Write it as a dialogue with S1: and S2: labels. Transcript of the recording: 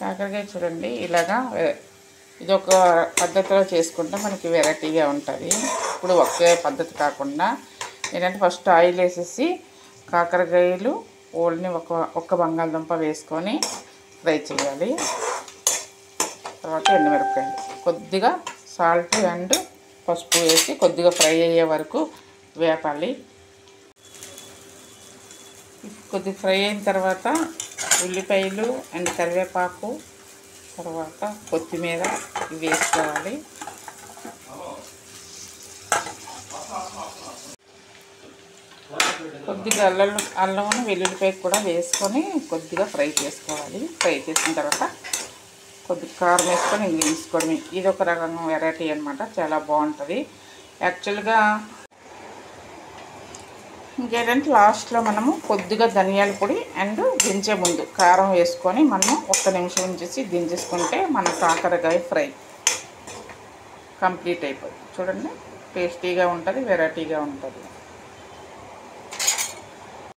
S1: కాకరకాయ చూడండి ఇలాగా ఇది ఒక పద్ధతిలో చేసుకుంటే మనకి వెరైటీగా ఉంటుంది. ఇప్పుడు ఒకే పద్ధతి కాకుండా ఏంటంటే ఫస్ట్ ఆయిల్ వేసేసి కాకరకాయలు ఓల్ని ఒక్క బంగాళదుంప వేసుకొని ఫ్రై చేయాలి. తర్వాత ఎండుమిరపకాయలు కొద్దిగా సాల్ట్ అండ్ పసుపు వేసి కొద్దిగా ఫ్రై అయ్యే వరకు వేపాలి. కొద్దిగా ఫ్రై అయిన తర్వాత ఉల్లిపాయలు అండ్ కరివేపాకు తర్వాత కొత్తిమీర ఇవి వేసుకోవాలి. కొద్దిగా అల్లం వెల్లుల్లిపాయ కూడా వేసుకొని కొద్దిగా ఫ్రై చేసుకోవాలి. ఫ్రై చేసిన తర్వాత కొద్దిగా కారం వేసుకొని ఇంక తీసుకోవడమే. ఇది ఒక రకం వెరైటీ అనమాట, చాలా బాగుంటుంది. యాక్చువల్గా ఇంకేంటంటే లాస్ట్లో మనము కొద్దిగా ధనియాల పొడి అండ్ దించే ముందు కారం వేసుకొని మనము ఒక్క నిమిషం ఉంచేసి దించేసుకుంటే మన కాకరకాయ ఫ్రై కంప్లీట్ అయిపోతుంది. చూడండి, టేస్టీగా ఉంటుంది, వెరైటీగా ఉంటుంది.